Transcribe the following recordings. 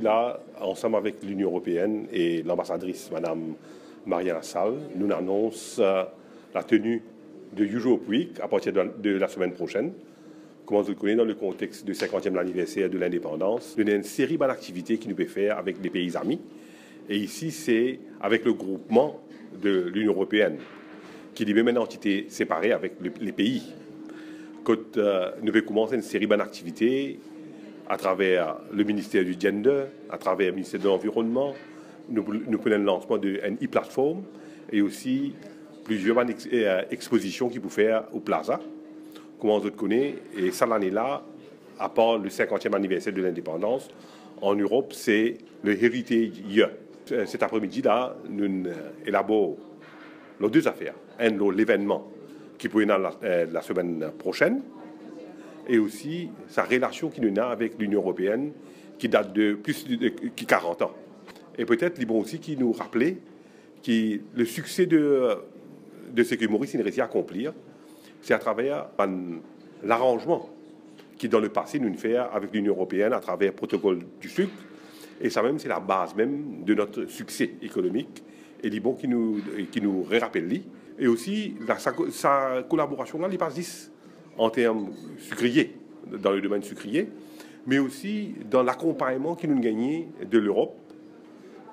là, ensemble avec l'Union européenne et l'ambassadrice, Madame Mariana Sall, nous annonçons la tenue de Europe Week à partir de la semaine prochaine. Comme vous le connaissez, dans le contexte du 50e anniversaire de l'indépendance, il y a une série d'activités qui nous peut faire avec des pays amis. Et ici, c'est avec le groupement de l'Union européenne, qui est même une entité séparée avec les pays. Quand nous pouvons commencer une série d'activités à travers le ministère du Gender, à travers le ministère de l'Environnement, nous prenons le lancement d'une e-plateforme et aussi plusieurs expositions qui peuvent faire au Plaza. Comme on le connaît, et ça l'année-là, à part le 50e anniversaire de l'indépendance, en Europe, c'est le Heritage Year. Cet après-midi-là, nous élaborons les deux affaires. Un, l'événement qui peut être la semaine prochaine, et aussi sa relation qui nous a avec l'Union européenne, qui date de plus de 40 ans. Et peut-être, il bon aussi qui nous rappelait que le succès de ce que Maurice a réussi à accomplir, c'est à travers l'arrangement qui, dans le passé, nous fait avec l'Union européenne à travers le protocole du sucre. Et ça même, c'est la base même de notre succès économique. Et les bons qui nous rappellent. Et aussi, sa collaboration, là, il passe 10 en termes sucriers, dans le domaine sucrier, mais aussi dans l'accompagnement qui nous gagne de l'Europe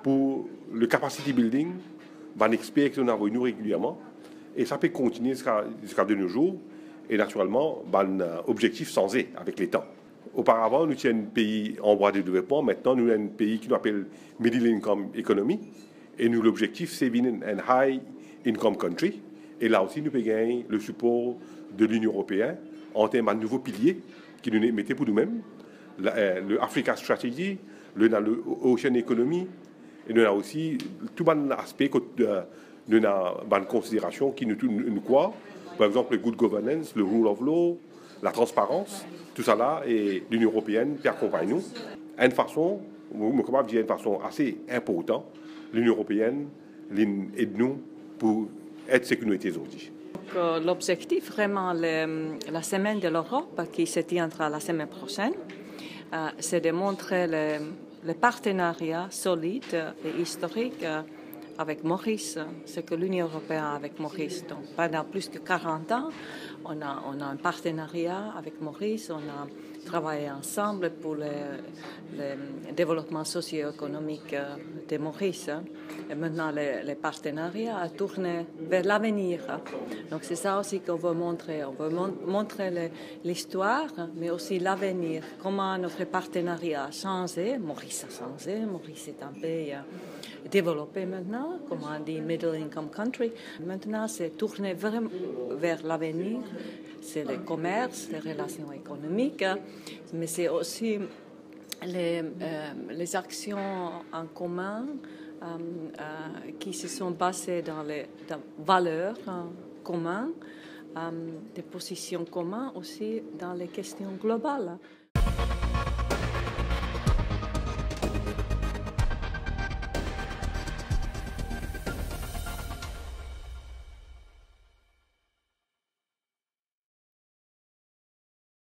pour le capacity building, un expert que nous avons nous régulièrement. Et ça peut continuer jusqu'à de nos jours. Et naturellement, un objectif sans avec les temps. Auparavant, nous étions un pays en voie de développement. Maintenant, nous sommes un pays qui nous appelle Middle Income Economy. Et nous, l'objectif, c'est d'être un High Income Country. Et là aussi, nous pouvons gagner le support de l'Union européenne en termes de nouveaux piliers qui nous mettaient pour nous-mêmes. Le Africa Strategy, le Ocean Economy. Et nous avons aussi tout un aspect que nous avons une considération qui nous croit. Par exemple, le good governance, le rule of law, la transparence, tout ça là, et l'Union européenne qui accompagne nous. Une façon, une façon assez importante, l'Union européenne aide nous pour être sécurité aujourd'hui. L'objectif, vraiment, la semaine de l'Europe qui se tiendra la semaine prochaine, c'est de montrer le partenariat solide et historique avec Maurice, ce que l'Union européenne a avec Maurice. Donc, pendant plus de 40 ans, on a un partenariat avec Maurice, on a travaillé ensemble pour le développement socio-économique de Maurice. Et maintenant, le partenariat a tourné vers l'avenir. Donc, c'est ça aussi qu'on veut montrer. On veut montrer l'histoire, mais aussi l'avenir. Comment notre partenariat a changé. Maurice a changé. Maurice est un pays développé maintenant, comme on dit, Middle Income Country. Maintenant, c'est tourné vraiment vers l'avenir. C'est le commerce, les relations économiques, mais c'est aussi les actions en commun qui se sont basées dans les valeurs communes, des positions communes aussi dans les questions globales.